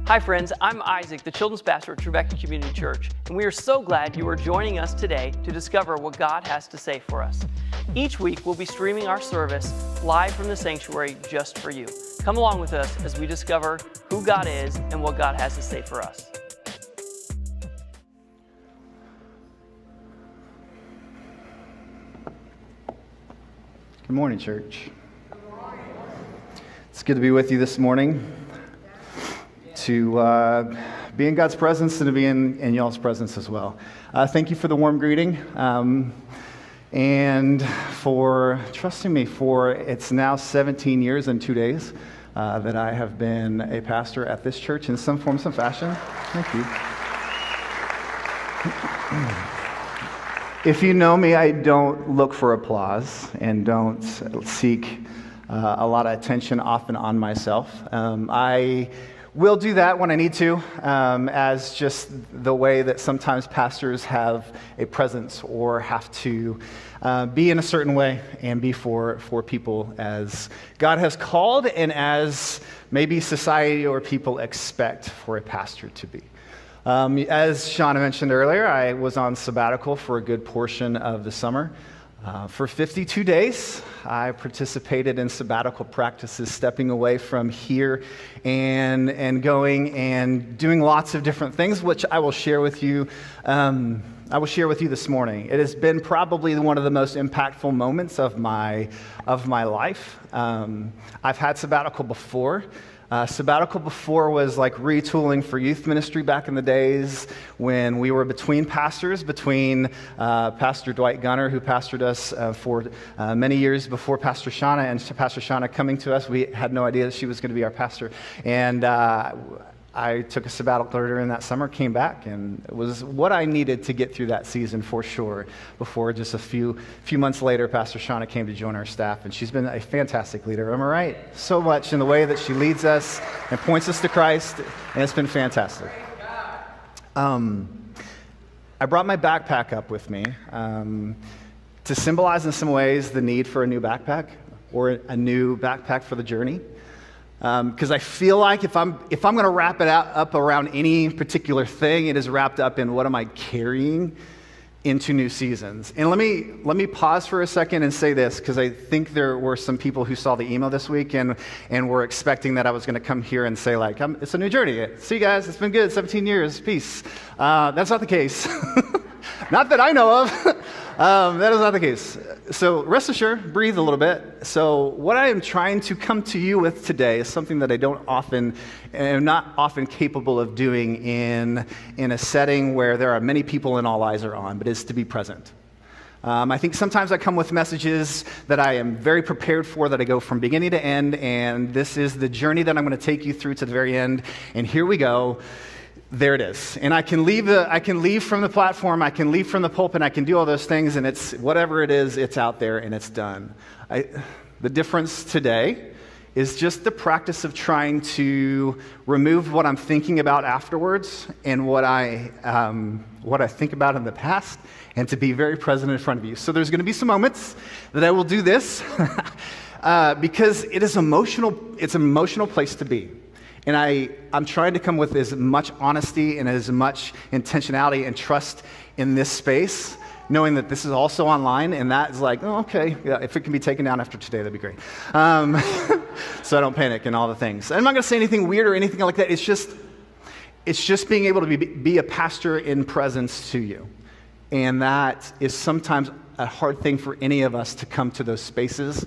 Hi friends, I'm Isaac, the children's pastor at Trevecca Community Church, and we are so glad you are joining us today to discover what God has to say for us. Each week we'll be streaming our service live from the sanctuary just for you. Come along with us as we discover who God is and what God has to say for us. Good morning, church. It's good to be with you this morning, to be in God's presence and to be in y'all's presence as well. Thank you for the warm greeting and for trusting me for it's now 17 years and 2 days that I have been a pastor at this church in some form, some fashion. Thank you. If you know me, I don't look for applause and don't seek a lot of attention often on myself. I will do that when I need to, as just the way that sometimes pastors have a presence or have to be in a certain way and be for people as God has called and as maybe society or people expect for a pastor to be. As Shauna mentioned earlier, I was on sabbatical for a good portion of the summer. For 52 days, I participated in sabbatical practices, stepping away from here and going and doing lots of different things, which I will share with you. This morning. It has been probably one of the most impactful moments of my life. I've had sabbatical before. Sabbatical before was like retooling for youth ministry back in the days when we were between pastors, between Pastor Dwight Gunner, who pastored us for many years before Pastor Shauna, and Pastor Shauna coming to us. We had no idea that she was going to be our pastor. And I took a sabbatical during that summer, came back, and it was what I needed to get through that season for sure. Before just a few months later, Pastor Shauna came to join our staff, and she's been a fantastic leader. Am I right? So much in the way that she leads us and points us to Christ, and it's been fantastic. I brought my backpack up with me to symbolize in some ways the need for a new backpack or a new backpack for the journey. Because I feel like if I'm going to wrap it up around any particular thing, it is wrapped up in what am I carrying into new seasons. And let me pause for a second and say this, because I think there were some people who saw the email this week and were expecting that I was going to come here and say like, it's a new journey. See you guys, it's been good, 17 years, peace. That's not the case. Not that I know of. That is not the case. So rest assured, breathe a little bit. So what I am trying to come to you with today is something that I am not often capable of doing in a setting where there are many people and all eyes are on, but is to be present. I think sometimes I come with messages that I am very prepared for, that I go from beginning to end, and this is the journey that I'm going to take you through to the very end, and here we go. There it is. And I can leave from the platform, I can leave from the pulpit, I can do all those things, and it's whatever it is, it's out there and it's done. The difference today is just the practice of trying to remove what I'm thinking about afterwards and what I think about in the past, and to be very present in front of you. So there's going to be some moments that I will do this because it is emotional. It's an emotional place to be. And I'm trying to come with as much honesty and as much intentionality and trust in this space, knowing that this is also online, and that is like, oh, okay, yeah, if it can be taken down after today, that'd be great. So I don't panic and all the things. I'm not going to say anything weird or anything like that. It's just being able to be a pastor in presence to you. And that is sometimes a hard thing for any of us to come to those spaces,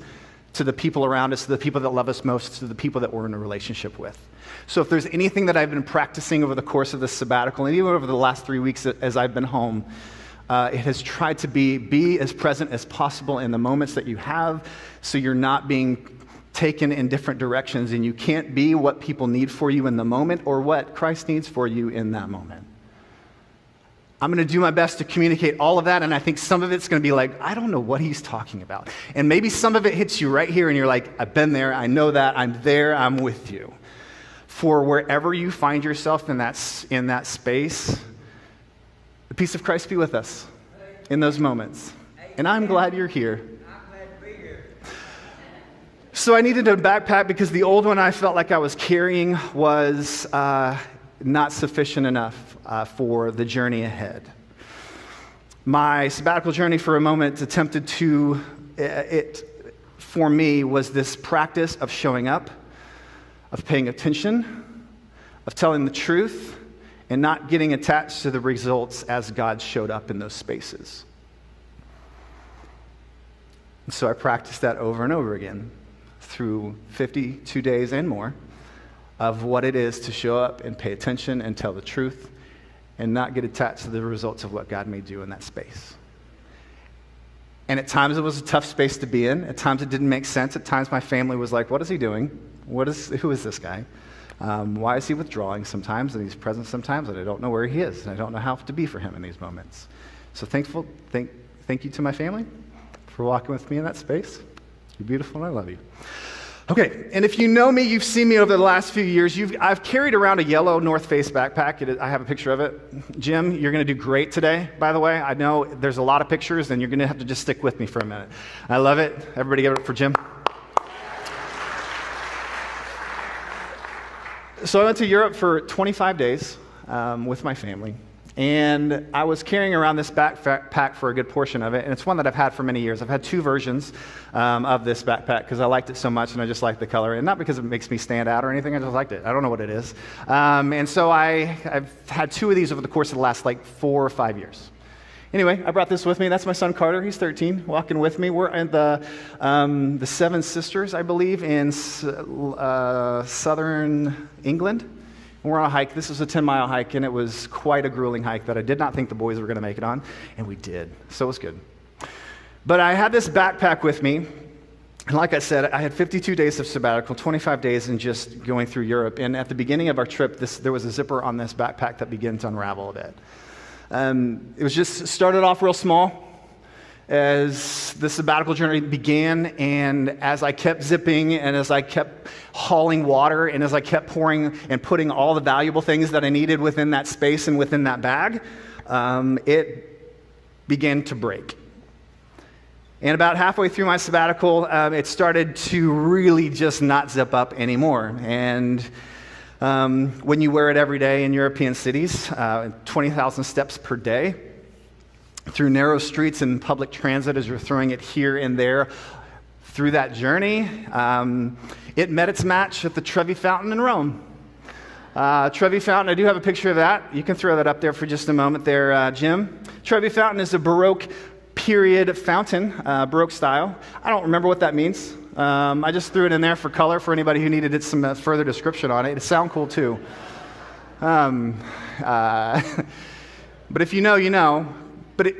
to the people around us, to the people that love us most, to the people that we're in a relationship with. So if there's anything that I've been practicing over the course of this sabbatical, and even over the last 3 weeks as I've been home, it has tried to be as present as possible in the moments that you have, so you're not being taken in different directions, and you can't be what people need for you in the moment or what Christ needs for you in that moment. I'm going to do my best to communicate all of that, and I think some of it's going to be like, I don't know what he's talking about. And maybe some of it hits you right here, and you're like, I've been there, I know that, I'm there, I'm with you. For wherever you find yourself in that space, the peace of Christ be with us in those moments. And I'm glad you're here. So I needed a backpack because the old one I felt like I was carrying was not sufficient enough for the journey ahead. My sabbatical journey for a moment attempted to, for me, was this practice of showing up, of paying attention, of telling the truth, and not getting attached to the results as God showed up in those spaces. And so I practiced that over and over again through 52 days and more of what it is to show up and pay attention and tell the truth and not get attached to the results of what God may do in that space. And at times it was a tough space to be in. At times it didn't make sense. At times my family was like, what is he doing? Who is this guy? Why is he withdrawing sometimes and he's present sometimes and I don't know where he is and I don't know how to be for him in these moments. So thank you to my family for walking with me in that space. You're beautiful and I love you. Okay, and if you know me, you've seen me over the last few years. I've carried around a yellow North Face backpack. I have a picture of it. Jim, you're going to do great today, by the way. I know there's a lot of pictures, and you're going to have to just stick with me for a minute. I love it. Everybody give it up for Jim. So I went to Europe for 25 days with my family. And I was carrying around this backpack for a good portion of it, and it's one that I've had for many years. I've had two versions of this backpack because I liked it so much, and I just liked the color, and not because it makes me stand out or anything. I just liked it. I don't know what it is. And so I've had two of these over the course of the last 4 or 5 years. Anyway, I brought this with me. That's my son Carter. He's 13, walking with me. We're at the Seven Sisters, I believe, in southern England. We're on a hike. This was a 10-mile hike, and it was quite a grueling hike that I did not think the boys were going to make it on, and we did. So it was good. But I had this backpack with me, and like I said, I had 52 days of sabbatical, 25 days in just going through Europe. And at the beginning of our trip, there was a zipper on this backpack that began to unravel a bit. It was just started off real small as the sabbatical journey began, and as I kept zipping and as I kept hauling water and as I kept pouring and putting all the valuable things that I needed within that space and within that bag, it began to break. And about halfway through my sabbatical, it started to really just not zip up anymore. And when you wear it every day in European cities, 20,000 steps per day, through narrow streets and public transit as you're throwing it here and there through that journey, it met its match at the Trevi Fountain in Rome. Trevi Fountain, I do have a picture of that. You can throw that up there for just a moment there, Jim. Trevi Fountain is a Baroque period fountain, Baroque style. I don't remember what that means. I just threw it in there for color for anybody who needed some further description on it. It'd sound cool too. But if you know, you know. But it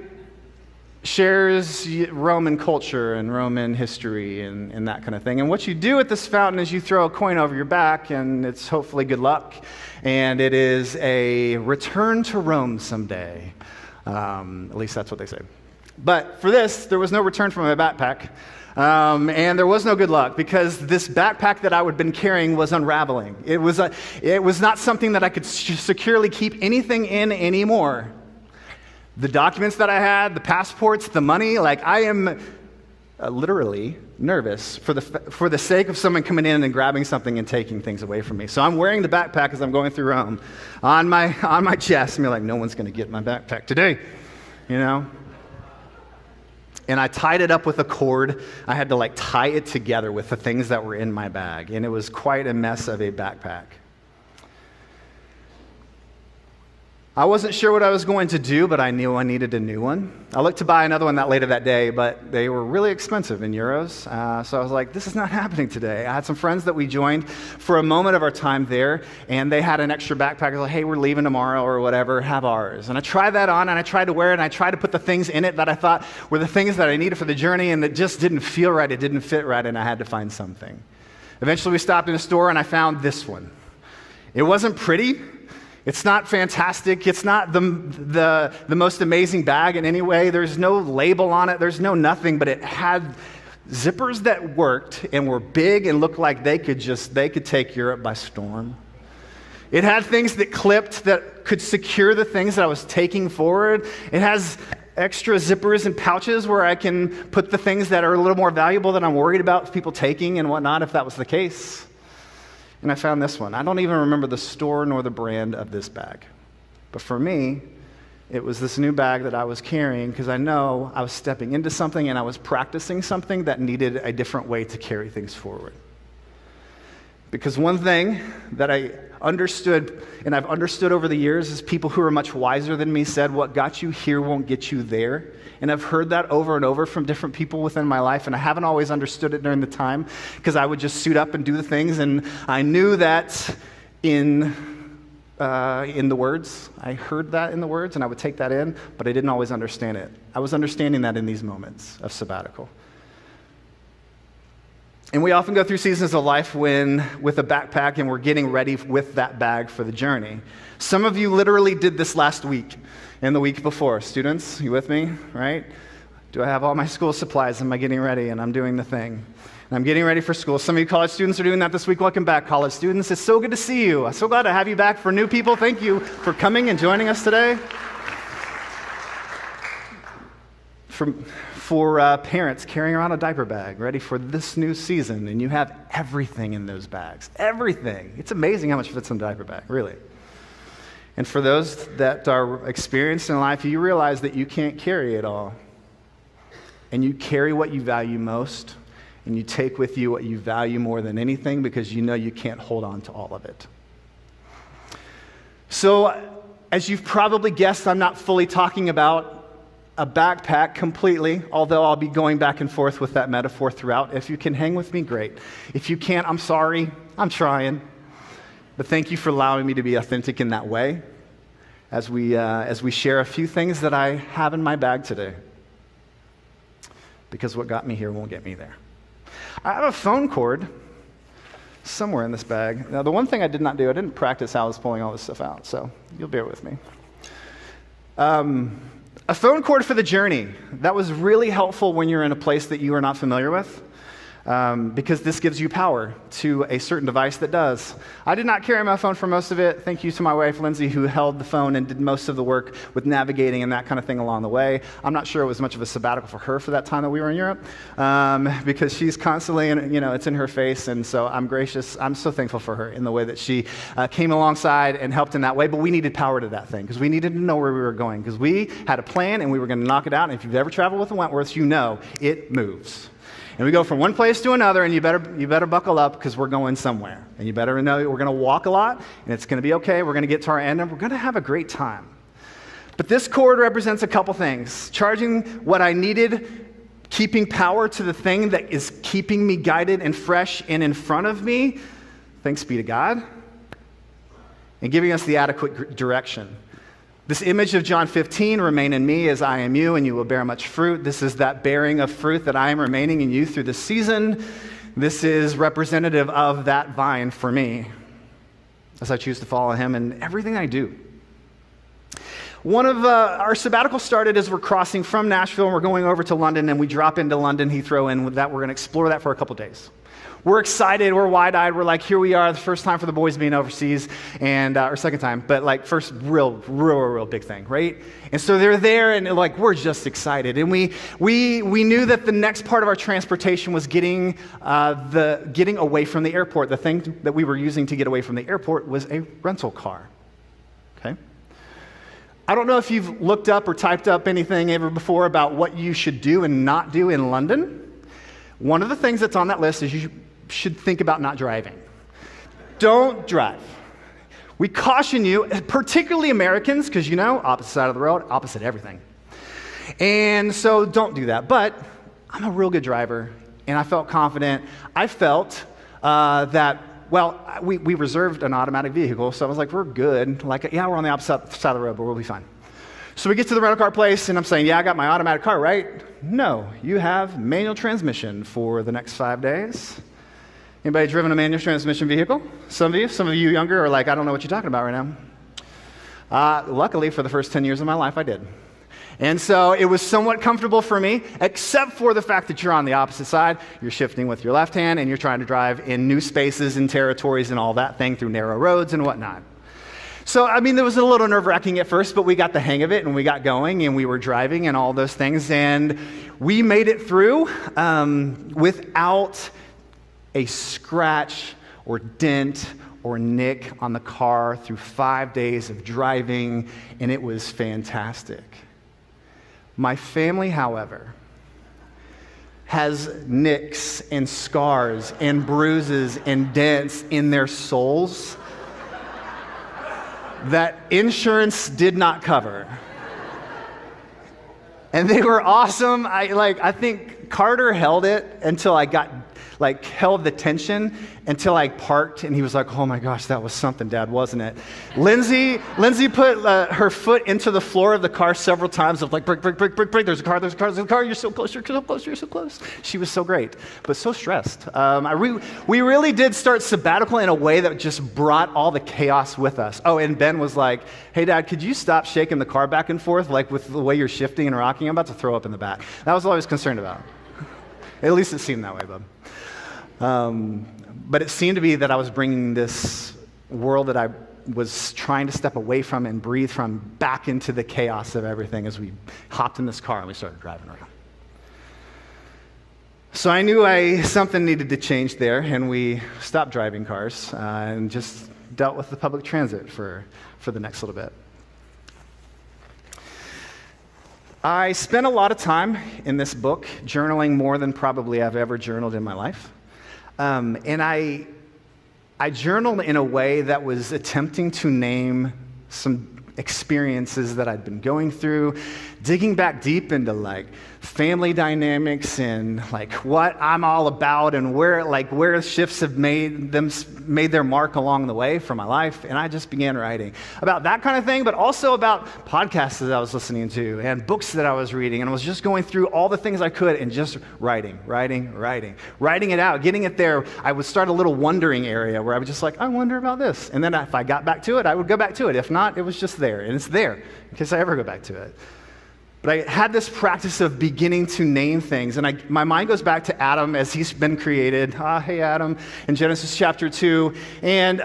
shares Roman culture and Roman history and that kind of thing. And what you do at this fountain is you throw a coin over your back, and it's hopefully good luck. And it is a return to Rome someday. At least that's what they say. But for this, there was no return from my backpack. And there was no good luck because this backpack that I had been carrying was unraveling. It was not something that I could securely keep anything in anymore. The documents that I had, the passports, the money, I am literally nervous for the sake of someone coming in and grabbing something and taking things away from me. So I'm wearing the backpack as I'm going through Rome on my chest. And you're like, no one's going to get my backpack today, you know? And I tied it up with a cord. I had to tie it together with the things that were in my bag. And it was quite a mess of a backpack. I wasn't sure what I was going to do, but I knew I needed a new one. I looked to buy another one later that day, but they were really expensive in euros. So I was like, this is not happening today. I had some friends that we joined for a moment of our time there, and they had an extra backpack. I was like, hey, we're leaving tomorrow or whatever, have ours. And I tried that on, and I tried to wear it, and I tried to put the things in it that I thought were the things that I needed for the journey, and it just didn't feel right. It didn't fit right, and I had to find something. Eventually, we stopped in a store, and I found this one. It wasn't pretty. It's not fantastic. It's not the most amazing bag in any way. There's no label on it. There's no nothing, but it had zippers that worked and were big and looked like they could take Europe by storm. It had things that clipped that could secure the things that I was taking forward. It has extra zippers and pouches where I can put the things that are a little more valuable that I'm worried about people taking and whatnot, if that was the case. And I found this one. I don't even remember the store nor the brand of this bag. But for me, it was this new bag that I was carrying because I know I was stepping into something and I was practicing something that needed a different way to carry things forward. Because one thing that I understood, and I've understood over the years, is people who are much wiser than me said, what got you here won't get you there. And I've heard that over and over from different people within my life, and I haven't always understood it during the time because I would just suit up and do the things, and I knew that in the words. I heard that in the words, and I would take that in, but I didn't always understand it. I was understanding that in these moments of sabbatical. And we often go through seasons of life with a backpack and we're getting ready with that bag for the journey. Some of you literally did this last week and the week before. Students, you with me, right? Do I have all my school supplies? Am I getting ready? And I'm doing the thing. And I'm getting ready for school. Some of you college students are doing that this week. Welcome back, college students. It's so good to see you. I'm so glad to have you back. For new people, thank you for coming and joining us today. For parents carrying around a diaper bag, ready for this new season, and you have everything in those bags. Everything. It's amazing how much fits in a diaper bag, really. And for those that are experienced in life, you realize that you can't carry it all. And you carry what you value most, and you take with you what you value more than anything because you know you can't hold on to all of it. So, as you've probably guessed, I'm not fully talking about a backpack completely, although I'll be going back and forth with that metaphor throughout. If you can hang with me, great. If you can't, I'm sorry. I'm trying. But thank you for allowing me to be authentic in that way as we share a few things that I have in my bag today. Because what got me here won't get me there. I have a phone cord somewhere in this bag. Now, the one thing I did not do, I didn't practice how I was pulling all this stuff out, so you'll bear with me. A phone cord for the journey. That was really helpful when you're in a place that you are not familiar with, because this gives you power to a certain device that does. I did not carry my phone for most of it. Thank you to my wife, Lindsay, who held the phone and did most of the work with navigating and that kind of thing along the way. I'm not sure it was much of a sabbatical for her for that time that we were in Europe, because she's constantly, it's in her face, and so I'm gracious. I'm so thankful for her in the way that she came alongside and helped in that way, but we needed power to that thing because we needed to know where we were going because we had a plan and we were going to knock it out, and if you've ever traveled with the Wentworths, you know it moves. And we go from one place to another, and you better buckle up because we're going somewhere. And you better know we're going to walk a lot, and it's going to be okay. We're going to get to our end, and we're going to have a great time. But this cord represents a couple things. Charging what I needed, keeping power to the thing that is keeping me guided and fresh and in front of me, thanks be to God, and giving us the adequate direction. This image of John 15, remain in me as I am you, and you will bear much fruit. This is that bearing of fruit that I am remaining in you through the season. This is representative of that vine for me as I choose to follow him in everything I do. One of our sabbatical started as we're crossing from Nashville and we're going over to London, and we drop into London Heathrow, and with that we're going to explore that for a couple days. We're excited, we're wide-eyed, we're like, here we are, the first time for the boys being overseas, and or second time, but like first real big thing, right? And so they're there, and like we're just excited, and we knew that the next part of our transportation was getting away from the airport. The thing that we were using to get away from the airport was a rental car. Okay. I don't know if you've looked up or typed up anything ever before about what you should do and not do in London. One of the things that's on that list is you should think about not driving. Don't drive. We caution you, particularly Americans, because opposite side of the road, opposite everything. And so don't do that. But I'm a real good driver, and I felt confident. I felt that, we reserved an automatic vehicle, so I was like, we're good. Like, yeah, we're on the opposite side of the road, but we'll be fine. So we get to the rental car place, and I'm saying, yeah, I got my automatic car, right? No, you have manual transmission for the next 5 days. Anybody driven a manual transmission vehicle? Some of you younger are like, I don't know what you're talking about right now. Luckily, for the first 10 years of my life, I did. And so it was somewhat comfortable for me, except for the fact that you're on the opposite side. You're shifting with your left hand, and you're trying to drive in new spaces and territories and all that thing through narrow roads and whatnot. So, I mean, it was a little nerve-wracking at first, but we got the hang of it, and we got going, and we were driving and all those things, and we made it through without a scratch or dent or nick on the car through 5 days of driving, and it was fantastic. My family, however, has nicks and scars and bruises and dents in their souls that insurance did not cover. And they were awesome. I think Carter held it until I held the tension until I parked, and he was like, oh my gosh, that was something, Dad, wasn't it? Lindsay put her foot into the floor of the car several times of like, brake, there's a car, you're so close, you're so close. She was so great, but so stressed. We really did start sabbatical in a way that just brought all the chaos with us. Oh, and Ben was like, hey Dad, could you stop shaking the car back and forth, like with the way you're shifting and rocking? I'm about to throw up in the back. That was all I was concerned about. At least it seemed that way, bub. But it seemed to be that I was bringing this world that I was trying to step away from and breathe from back into the chaos of everything as we hopped in this car and we started driving around. So I knew something needed to change there, and we stopped driving cars and just dealt with the public transit for the next little bit. I spent a lot of time in this book journaling, more than probably I've ever journaled in my life. And I journaled in a way that was attempting to name some experiences that I'd been going through, digging back deep into like family dynamics and like what I'm all about and where shifts have made their mark along the way for my life. And I just began writing about that kind of thing, but also about podcasts that I was listening to and books that I was reading. And I was just going through all the things I could and just writing it out, getting it there. I would start a little wondering area where I was just like, I wonder about this. And then if I got back to it, I would go back to it. If not, it was just there. And it's there in case I ever go back to it. But I had this practice of beginning to name things. And my mind goes back to Adam as he's been created. Hey, Adam, in Genesis chapter 2. And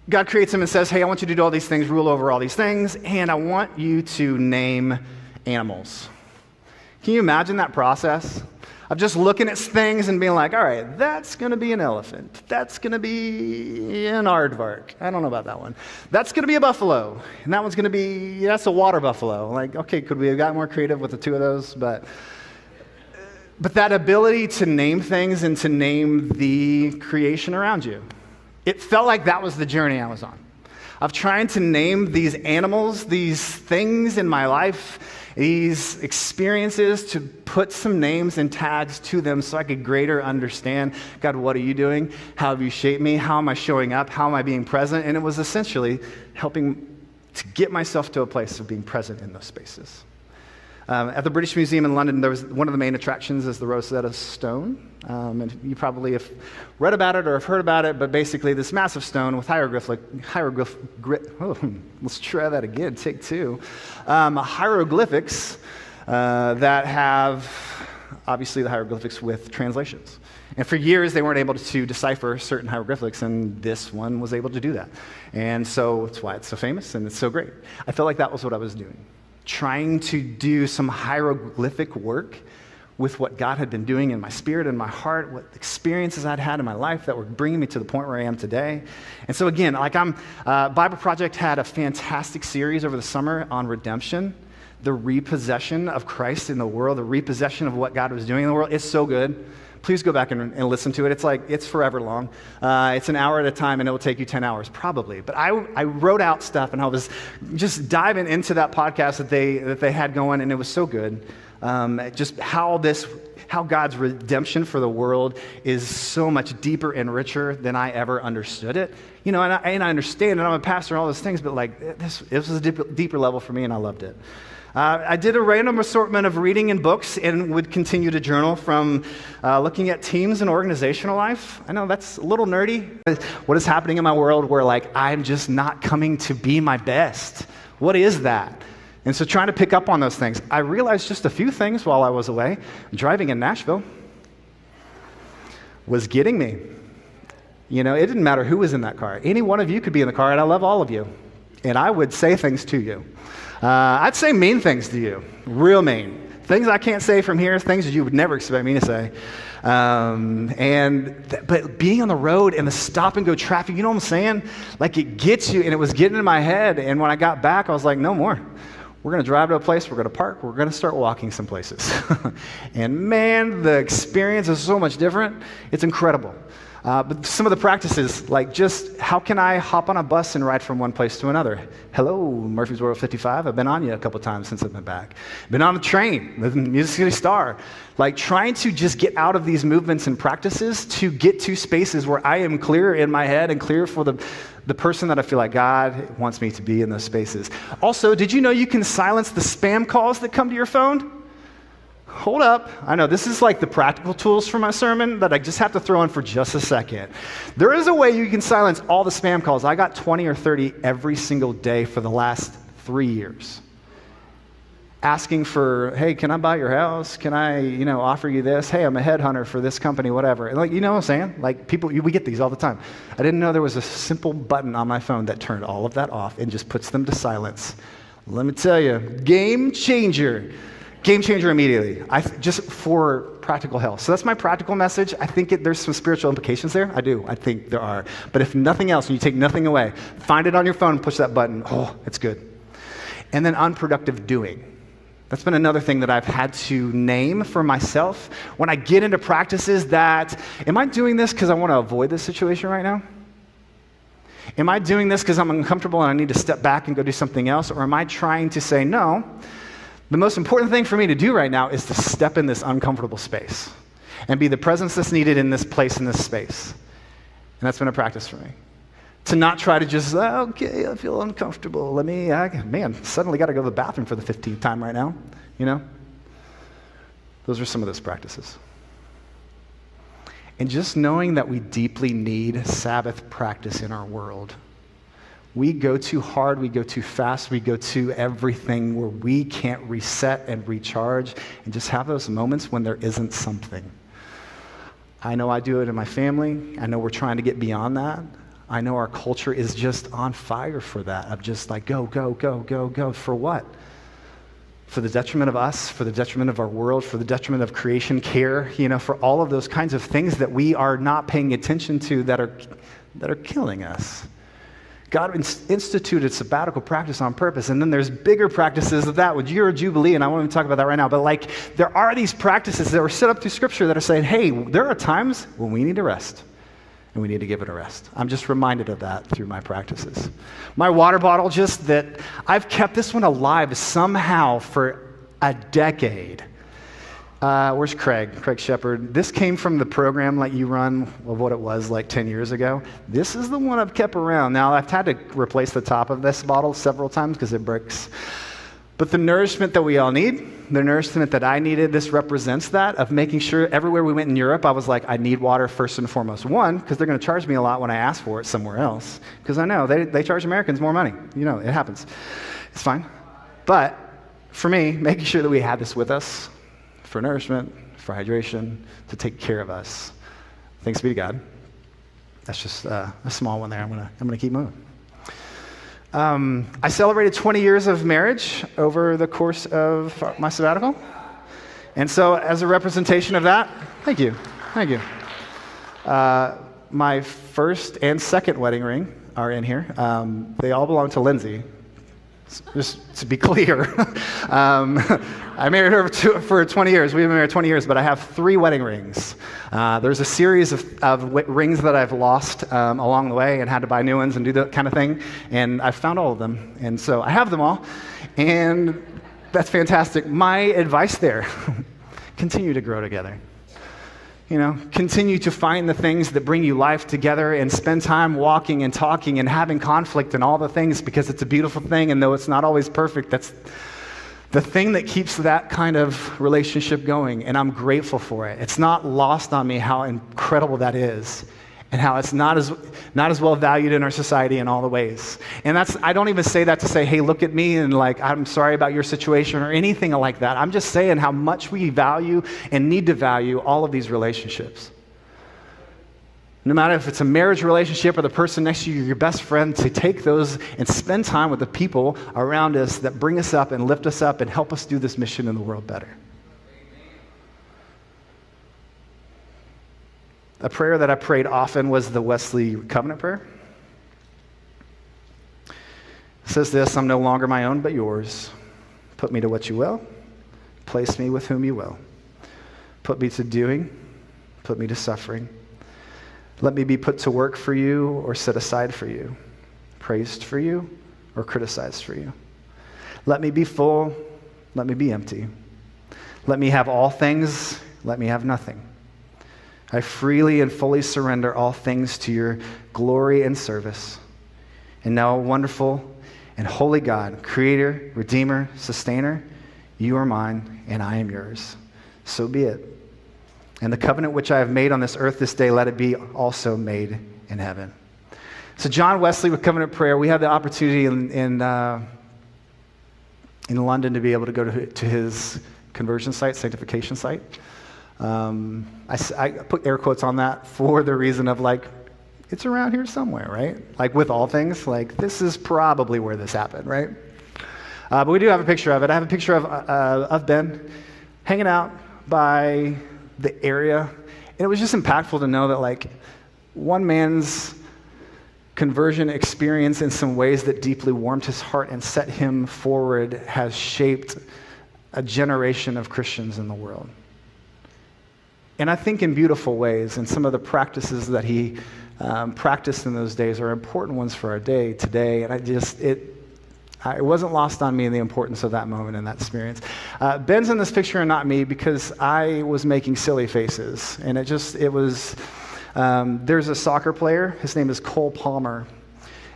God creates him and says, hey, I want you to do all these things, rule over all these things, and I want you to name animals. Can you imagine that process? Of just looking at things and being like, all right, that's going to be an elephant. That's going to be an aardvark. I don't know about that one. That's going to be a buffalo. And that one's going to be, that's a water buffalo. Like, okay, could we have got more creative with the two of those? But that ability to name things and to name the creation around you. It felt like that was the journey I was on. Of trying to name these animals, these things in my life, these experiences, to put some names and tags to them so I could greater understand, God, what are you doing? How have you shaped me? How am I showing up? How am I being present? And it was essentially helping to get myself to a place of being present in those spaces. At the British Museum in London, there was one of the main attractions is the Rosetta Stone. And you probably have read about it or have heard about it, but basically this massive stone with let's try that again, take two. Hieroglyphics that have, obviously the hieroglyphics with translations. And for years, they weren't able to decipher certain hieroglyphics, and this one was able to do that. And so that's why it's so famous and it's so great. I felt like that was what I was doing. Trying to do some hieroglyphic work with what God had been doing in my spirit and my heart, what experiences I'd had in my life that were bringing me to the point where I am today. And so again, Bible Project had a fantastic series over the summer on redemption, the repossession of Christ in the world, the repossession of what God was doing in the world. It's so good. Please go back and listen to it. It's forever long. It's an hour at a time, and it will take you 10 hours probably. But I wrote out stuff, and I was just diving into that podcast that they had going, and it was so good. Just how God's redemption for the world is so much deeper and richer than I ever understood it. You know, and I understand, and I'm a pastor and all those things, but this was a deeper level for me, and I loved it. I did a random assortment of reading and books and would continue to journal from looking at teams and organizational life. I know that's a little nerdy. What is happening in my world where I'm just not coming to be my best? What is that? And so trying to pick up on those things. I realized just a few things while I was away. Driving in Nashville was getting me. You know, it didn't matter who was in that car. Any one of you could be in the car, and I love all of you. And I would say things to you. I'd say mean things to you, real mean. Things I can't say from here, things that you would never expect me to say. But being on the road and the stop and go traffic, you know what I'm saying? Like it gets you, and it was getting in my head. And when I got back, I was like, no more. We're going to drive to a place, we're going to park, we're going to start walking some places. And man, the experience is so much different. It's incredible. But some of the practices, like just how can I hop on a bus and ride from one place to another? Hello, Murfreesboro 55. I've been on you a couple times since I've been back. Been on the train, the Music City Star. Like trying to just get out of these movements and practices to get to spaces where I am clear in my head and clear for the person that I feel like God wants me to be in those spaces. Also, did you know you can silence the spam calls that come to your phone? Hold up. I know this is like the practical tools for my sermon that I just have to throw in for just a second. There is a way you can silence all the spam calls. I got 20 or 30 every single day for the last 3 years. Asking for, hey, can I buy your house? Can I, offer you this? Hey, I'm a headhunter for this company, whatever. And you know what I'm saying? Like people, we get these all the time. I didn't know there was a simple button on my phone that turned all of that off and just puts them to silence. Let me tell you, game changer. Game changer immediately, just for practical health. So that's my practical message. I think there's some spiritual implications there. I do. I think there are. But if nothing else, and you take nothing away, find it on your phone and push that button. Oh, it's good. And then unproductive doing. That's been another thing that I've had to name for myself. When I get into practices that, am I doing this because I want to avoid this situation right now? Am I doing this because I'm uncomfortable and I need to step back and go do something else? Or am I trying to say, no, the most important thing for me to do right now is to step in this uncomfortable space and be the presence that's needed in this place, in this space. And that's been a practice for me. To not try to just, okay, I feel uncomfortable. Suddenly got to go to the bathroom for the 15th time right now, Those are some of those practices. And just knowing that we deeply need Sabbath practice in our world. We go too hard, we go too fast, we go to everything where we can't reset and recharge and just have those moments when there isn't something. I know I do it in my family. I know we're trying to get beyond that. I know our culture is just on fire for that, of just like go, go, go, go, go. For what? For the detriment of us, for the detriment of our world, for the detriment of creation care, for all of those kinds of things that we are not paying attention to that are killing us. God instituted sabbatical practice on purpose, and then there's bigger practices of that with year of Jubilee, and I won't even talk about that right now, but there are these practices that were set up through Scripture that are saying, hey, there are times when we need to rest, and we need to give it a rest. I'm just reminded of that through my practices. My water bottle, just that I've kept this one alive somehow for a decade. Where's Craig? Craig Shepard. This came from the program like you run of what it was like 10 years ago. This is the one I've kept around. Now, I've had to replace the top of this bottle several times because it breaks. But the nourishment that we all need, the nourishment that I needed, this represents that, of making sure everywhere we went in Europe, I was like, I need water first and foremost. One, because they're going to charge me a lot when I ask for it somewhere else. Because I know they charge Americans more money. It happens. It's fine. But for me, making sure that we had this with us, for nourishment, for hydration, to take care of us. Thanks be to God. That's just a small one there. I'm gonna keep moving. I celebrated 20 years of marriage over the course of my sabbatical. And so as a representation of that, thank you. My first and second wedding ring are in here. They all belong to Lindsay. Just to be clear, I married her for 20 years. We've been married 20 years, but I have 3 wedding rings. There's a series of rings that I've lost along the way and had to buy new ones and do that kind of thing. And I've found all of them. And so I have them all. And that's fantastic. My advice there, continue to grow together. Continue to find the things that bring you life together and spend time walking and talking and having conflict and all the things, because it's a beautiful thing. And though it's not always perfect, that's the thing that keeps that kind of relationship going. And I'm grateful for it. It's not lost on me how incredible that is and how it's not as well valued in our society in all the ways. And I don't even say that to say, hey, look at me and I'm sorry about your situation or anything like that. I'm just saying how much we value and need to value all of these relationships. No matter if it's a marriage relationship or the person next to you, your best friend, to take those and spend time with the people around us that bring us up and lift us up and help us do this mission in the world better. A prayer that I prayed often was the Wesley covenant prayer. It says this: I'm no longer my own, but yours. Put me to what you will. Place me with whom you will. Put me to doing. Put me to suffering. Let me be put to work for you or set aside for you, praised for you or criticized for you. Let me be full, let me be empty. Let me have all things, let me have nothing. I freely and fully surrender all things to your glory and service. And now, wonderful and holy God, Creator, Redeemer, Sustainer, you are mine and I am yours. So be it. And the covenant which I have made on this earth this day, let it be also made in heaven. So John Wesley with covenant prayer, we had the opportunity in London to be able to go to his conversion site, sanctification site. I put air quotes on that for the reason of like, it's around here somewhere, right? Like with all things, like this is probably where this happened, right? But we do have a picture of it. I have a picture of Ben hanging out by the area. And it was just impactful to know that like one man's conversion experience in some ways that deeply warmed his heart and set him forward has shaped a generation of Christians in the world. And I think in beautiful ways, and some of the practices that he practiced in those days are important ones for our day today. And it wasn't lost on me the importance of that moment and that experience. Ben's in this picture and not me because I was making silly faces. And there's a soccer player, his name is Cole Palmer,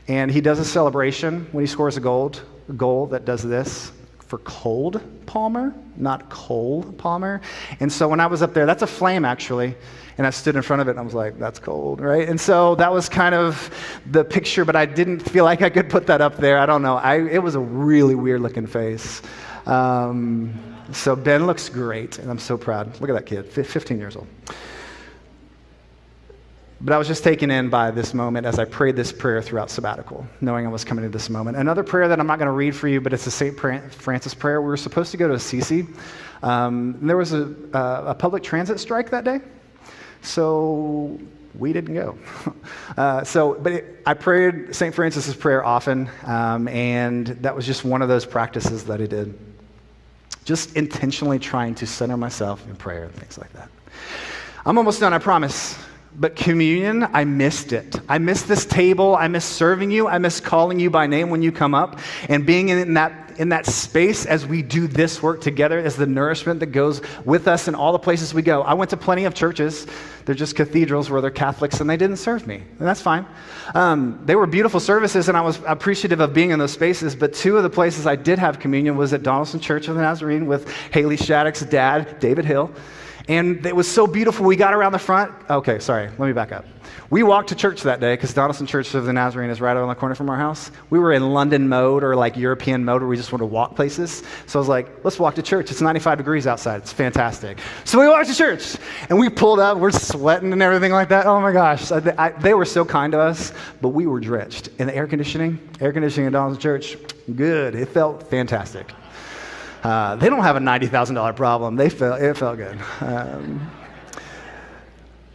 and he does a celebration when he scores a goal that does this for cold Palmer, not Cole Palmer. And so when I was up there, that's a flame actually, and I stood in front of it and I was like, that's cold, right? And so that was kind of the picture, but I didn't feel like I could put that up there. I don't know. It was a really weird looking face. So Ben looks great, and I'm so proud. Look at that kid, 15 years old. But I was just taken in by this moment as I prayed this prayer throughout sabbatical, knowing I was coming to this moment. Another prayer that I'm not going to read for you, but it's the St. Francis prayer. We were supposed to go to Assisi. There was a public transit strike that day, so we didn't go. I prayed St. Francis's prayer often, and that was just one of those practices that I did. Just intentionally trying to center myself in prayer and things like that. I'm almost done, I promise. But communion, I missed it. I missed this table. I miss serving you. I miss calling you by name when you come up and being in that space as we do this work together as the nourishment that goes with us in all the places we go. I went to plenty of churches. They're just cathedrals where they're Catholics and they didn't serve me. And that's fine. They were beautiful services and I was appreciative of being in those spaces. But two of the places I did have communion was at Donaldson Church of the Nazarene with Haley Shattuck's dad, David Hill. And it was so beautiful. We got around the front. Okay, sorry. Let me back up. We walked to church that day because Donaldson Church of the Nazarene is right around the corner from our house. We were in London mode or like European mode where we just want to walk places. So I was like, let's walk to church. It's 95 degrees outside. It's fantastic. So we walked to church and we pulled up. We're sweating and everything like that. Oh my gosh. They were so kind to us, but we were drenched. And the air conditioning at Donaldson Church, good. It felt fantastic. They don't have a $90,000 problem. It felt good.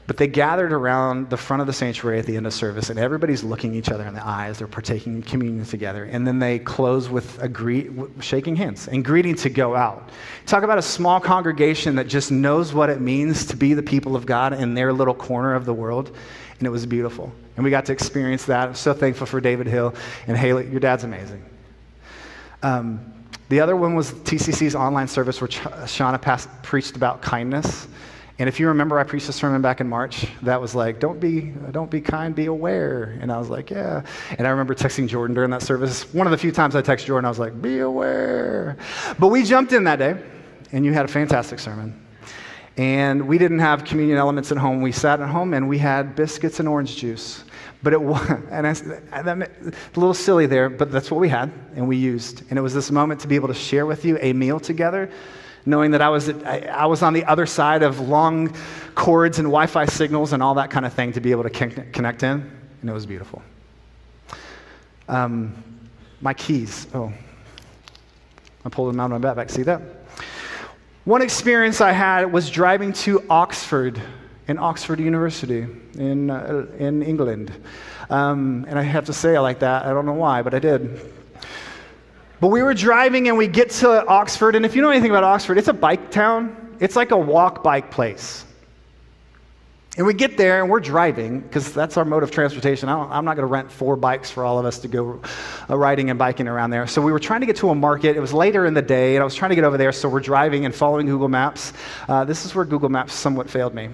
But they gathered around the front of the sanctuary at the end of service, and everybody's looking each other in the eyes. They're partaking in communion together. And then they close with shaking hands and greeting to go out. Talk about a small congregation that just knows what it means to be the people of God in their little corner of the world. And it was beautiful. And we got to experience that. I'm so thankful for David Hill and Haley. Your dad's amazing. The other one was TCC's online service where Shauna preached about kindness. And if you remember, I preached a sermon back in March that was like, don't be kind, be aware. And I was like, yeah. And I remember texting Jordan during that service. One of the few times I text Jordan, I was like, be aware. But we jumped in that day, and you had a fantastic sermon. And we didn't have communion elements at home. We sat at home, and we had biscuits and orange juice. But it was, and a little silly there, but that's what we had and we used. And it was this moment to be able to share with you a meal together knowing that I was on the other side of long cords and Wi-Fi signals and all that kind of thing to be able to connect in, and it was beautiful. My keys. Oh, I pulled them out of my backpack. See that? One experience I had was driving to Oxford, in Oxford University in England. And I have to say I like that. I don't know why, but I did. But we were driving and we get to Oxford, and if you know anything about Oxford, it's a bike town. It's like a walk bike place. And we get there and we're driving, because that's our mode of transportation. I'm not going to rent 4 bikes for all of us to go riding and biking around there. So we were trying to get to a market. It was later in the day, and I was trying to get over there, so we're driving and following Google Maps. This is where Google Maps somewhat failed me.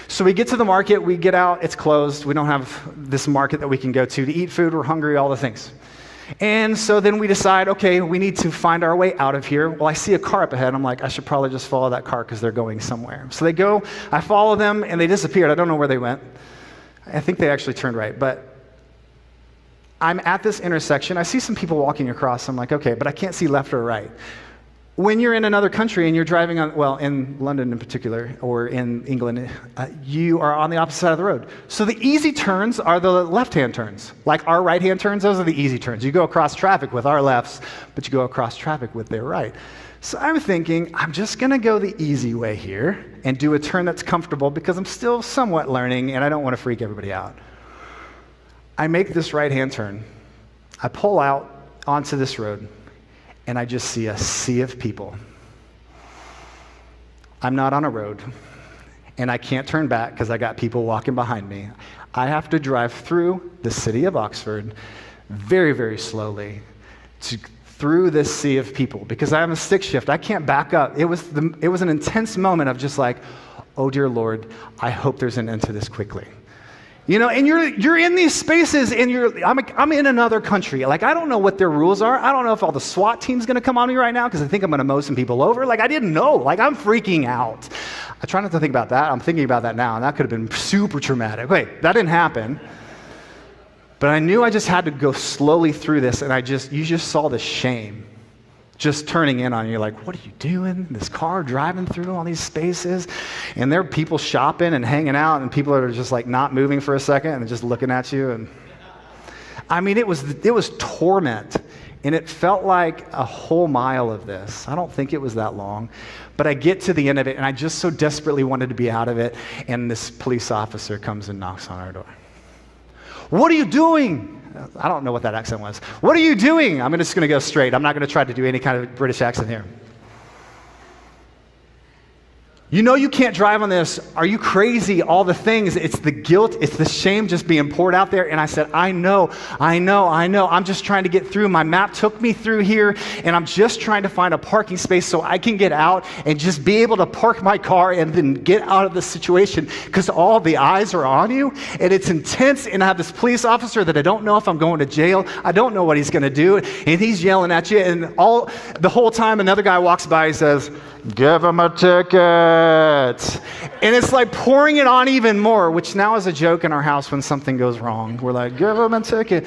So we get to the market, we get out, it's closed. We don't have this market that we can go to eat food, we're hungry, all the things. And so then we decide, okay, we need to find our way out of here. Well, I see a car up ahead. I'm like, I should probably just follow that car because they're going somewhere. So they go, I follow them, and they disappeared. I don't know where they went. I think they actually turned right. But I'm at this intersection. I see some people walking across. I'm like, okay, but I can't see left or right. When you're in another country and you're driving on, well, in London in particular, or in England, you are on the opposite side of the road. So the easy turns are the left-hand turns. Like our right-hand turns, those are the easy turns. You go across traffic with our lefts, but you go across traffic with their right. So I'm thinking, I'm just going to go the easy way here and do a turn that's comfortable because I'm still somewhat learning and I don't want to freak everybody out. I make this right-hand turn. I pull out onto this road. And I just see a sea of people. I'm not on a road, and I can't turn back because I got people walking behind me. I have to drive through the city of Oxford very, very slowly through this sea of people because I have a stick shift. I can't back up. It was an intense moment of just like, oh dear Lord, I hope there's an end to this quickly. You know, and you're in these spaces, and I'm in another country. Like, I don't know what their rules are. I don't know if all the SWAT team's going to come on me right now because I think I'm going to mow some people over. Like, I didn't know. Like, I'm freaking out. I try not to think about that. I'm thinking about that now, and that could have been super traumatic. Wait, that didn't happen. But I knew I just had to go slowly through this, and you just saw the shame just turning in on you, like, what are you doing? This car driving through all these spaces, and there are people shopping and hanging out, and people are just like not moving for a second and just looking at you. And I mean, it was torment, and it felt like a whole mile of this. I don't think it was that long, but I get to the end of it, and I just so desperately wanted to be out of it, and this police officer comes and knocks on our door. What are you doing? I don't know what that accent was. What are you doing? I'm just going to go straight. I'm not going to try to do any kind of British accent here. You know you can't drive on this. Are you crazy? All the things. It's the guilt. It's the shame just being poured out there. And I said, I know. I'm just trying to get through. My map took me through here, and I'm just trying to find a parking space so I can get out and just be able to park my car and then get out of the situation because all the eyes are on you, and it's intense. And I have this police officer that I don't know if I'm going to jail. I don't know what he's going to do, and he's yelling at you. And the whole time, another guy walks by. He says, "Give him a ticket." And it's like pouring it on even more, which now is a joke in our house when something goes wrong. We're like, give him a ticket.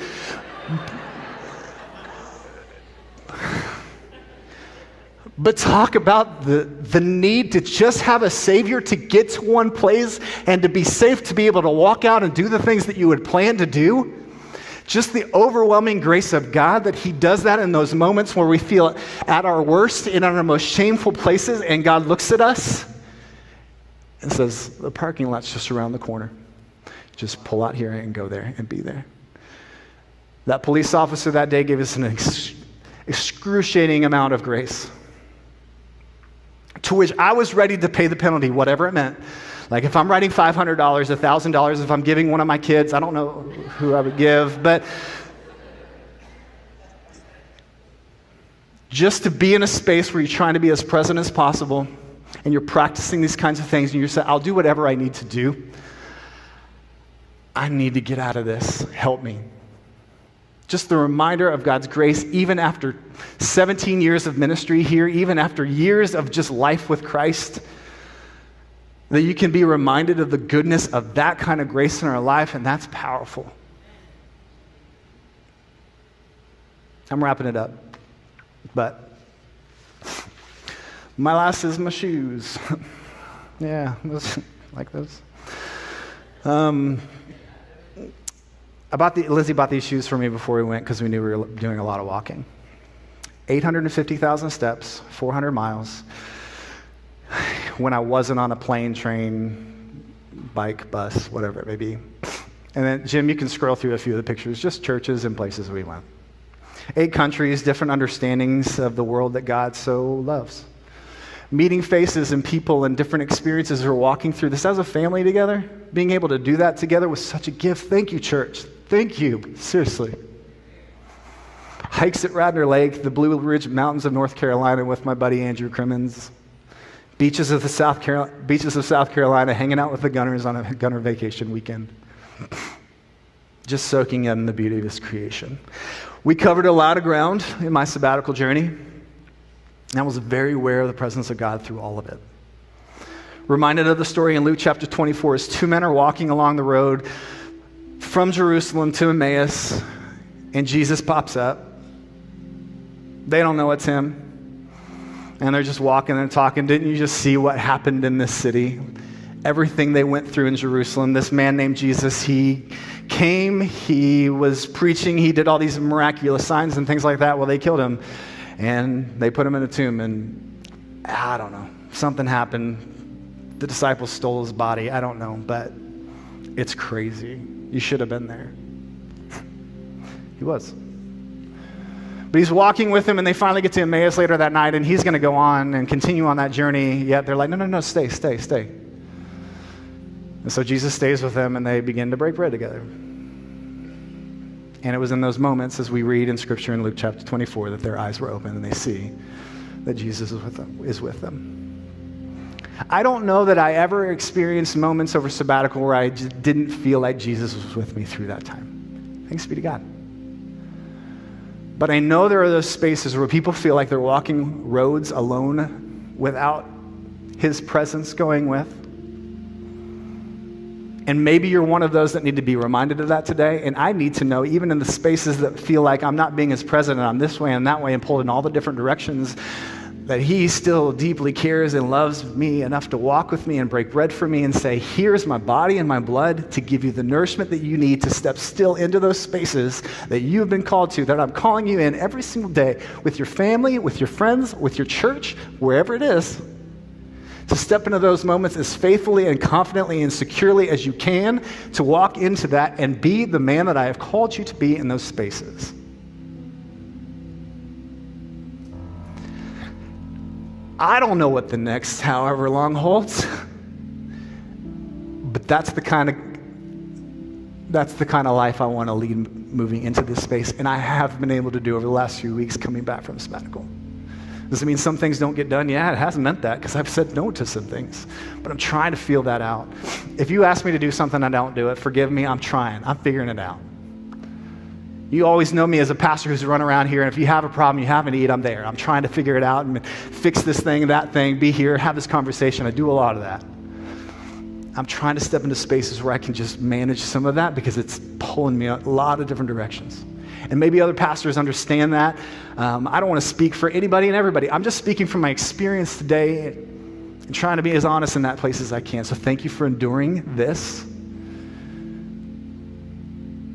But talk about the need to just have a Savior to get to one place and to be safe, to be able to walk out and do the things that you would plan to do. Just the overwhelming grace of God that He does that in those moments where we feel at our worst and in our most shameful places, and God looks at us and says, the parking lot's just around the corner. Just pull out here and go there and be there. That police officer that day gave us an excruciating amount of grace, to which I was ready to pay the penalty, whatever it meant. Like if I'm writing $500, $1,000, if I'm giving one of my kids, I don't know who I would give, but just to be in a space where you're trying to be as present as possible and you're practicing these kinds of things and you're saying, I'll do whatever I need to do. I need to get out of this. Help me. Just the reminder of God's grace, even after 17 years of ministry here, even after years of just life with Christ, that you can be reminded of the goodness of that kind of grace in our life, and that's powerful. I'm wrapping it up, but My last is my shoes. Yeah, like those. Lizzie bought these shoes for me before we went because we knew we were doing a lot of walking. 850,000 steps, 400 miles. When I wasn't on a plane, train, bike, bus, whatever it may be. And then, Jim, you can scroll through a few of the pictures, just churches and places we went. 8 countries, different understandings of the world that God so loves. Meeting faces and people and different experiences who are walking through this as a family together. Being able to do that together was such a gift. Thank you, church. Thank you. Seriously. Hikes at Radnor Lake, the Blue Ridge Mountains of North Carolina with my buddy Andrew Crimmins. Beaches of South Carolina, hanging out with the Gunners on a Gunner vacation weekend. Just soaking in the beauty of His creation. We covered a lot of ground in my sabbatical journey. And I was very aware of the presence of God through all of it. Reminded of the story in Luke chapter 24 as 2 men are walking along the road from Jerusalem to Emmaus, and Jesus pops up. They don't know it's Him. And they're just walking and talking. Didn't you just see what happened in this city? Everything they went through in Jerusalem. This man named Jesus, he came, he was preaching, he did all these miraculous signs and things like that. Well, they killed him. And they put him in a tomb, and I don't know, something happened. The disciples stole his body. I don't know, but it's crazy. You should have been there. He was. But he's walking with him, and they finally get to Emmaus later that night, and he's going to go on and continue on that journey. Yet they're like, no, stay. And so Jesus stays with them, and they begin to break bread together. And it was in those moments, as we read in Scripture in Luke chapter 24, that their eyes were open and they see that Jesus is with them. I don't know that I ever experienced moments over sabbatical where I just didn't feel like Jesus was with me through that time. Thanks be to God. But I know there are those spaces where people feel like they're walking roads alone without His presence going with. And maybe you're one of those that need to be reminded of that today. And I need to know, even in the spaces that feel like I'm not being His present and I'm this way and that way and pulled in all the different directions, that He still deeply cares and loves me enough to walk with me and break bread for me and say, here's my body and my blood to give you the nourishment that you need to step still into those spaces that you have been called to, that I'm calling you in every single day with your family, with your friends, with your church, wherever it is. To step into those moments as faithfully and confidently and securely as you can, to walk into that and be the man that I have called you to be in those spaces. I don't know what the next however long holds, but that's the kind of life I want to lead moving into this space, and I have been able to do over the last few weeks coming back from sabbatical. Does it mean some things don't get done? Yeah, it hasn't meant that because I've said no to some things. But I'm trying to feel that out. If you ask me to do something, I don't do it. Forgive me, I'm trying. I'm figuring it out. You always know me as a pastor who's run around here, and if you have a problem, you have a need, I'm there. I'm trying to figure it out and fix this thing, that thing, be here, have this conversation. I do a lot of that. I'm trying to step into spaces where I can just manage some of that because it's pulling me a lot of different directions. And maybe other pastors understand that. I don't want to speak for anybody and everybody. I'm just speaking from my experience today and trying to be as honest in that place as I can. So thank you for enduring this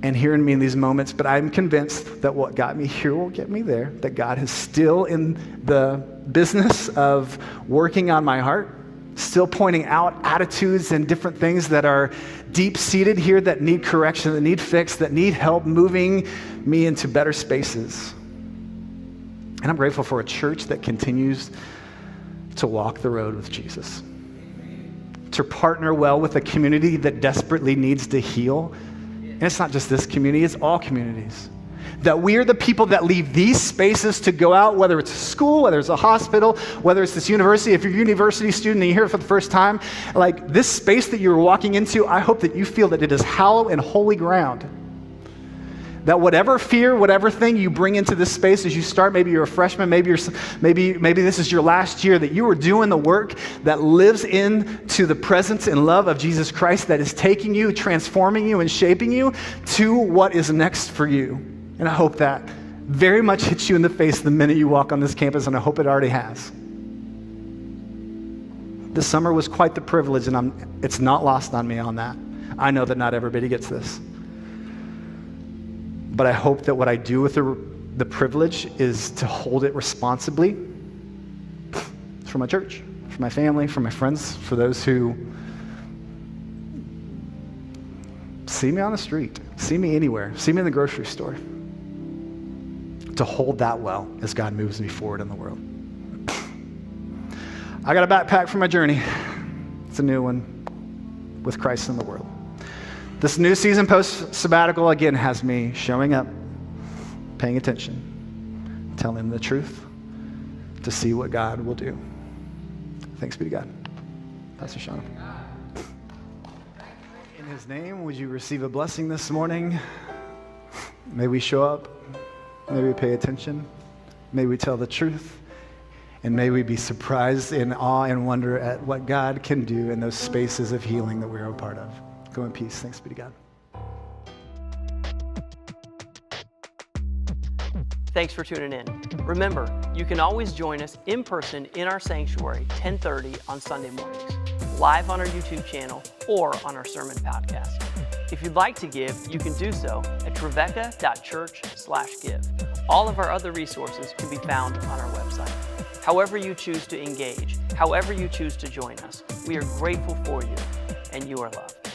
and hearing me in these moments. But I'm convinced that what got me here will get me there, that God is still in the business of working on my heart, still pointing out attitudes and different things that are deep-seated here that need correction, that need fix, that need help moving me into better spaces. And I'm grateful for a church that continues to walk the road with Jesus, to partner well with a community that desperately needs to heal. And it's not just this community, it's all communities. That we are the people that leave these spaces to go out, whether it's a school, whether it's a hospital, whether it's this university. If you're a university student and you're here for the first time, like this space that you're walking into, I hope that you feel that it is hallowed and holy ground. That whatever fear, whatever thing you bring into this space as you start, maybe you're a freshman, maybe this is your last year, that you are doing the work that lives into the presence and love of Jesus Christ that is taking you, transforming you, and shaping you to what is next for you. And I hope that very much hits you in the face the minute you walk on this campus, and I hope it already has. This summer was quite the privilege, and it's not lost on me on that. I know that not everybody gets this. But I hope that what I do with the privilege is to hold it responsibly for my church, for my family, for my friends, for those who see me on the street, see me anywhere, see me in the grocery store, to hold that well as God moves me forward in the world. I got a backpack for my journey. It's a new one with Christ in the world. This new season post-sabbatical, again, has me showing up, paying attention, telling the truth, to see what God will do. Thanks be to God. Pastor Sean. In his name, would you receive a blessing this morning? May we show up. May we pay attention. May we tell the truth. And may we be surprised in awe and wonder at what God can do in those spaces of healing that we're a part of. Go in peace. Thanks be to God. Thanks for tuning in. Remember, you can always join us in person in our sanctuary, 10:30 on Sunday mornings, live on our YouTube channel or on our sermon podcast. If you'd like to give, you can do so at trevecca.church/give. All of our other resources can be found on our website. However you choose to engage, however you choose to join us, we are grateful for you, and you are loved.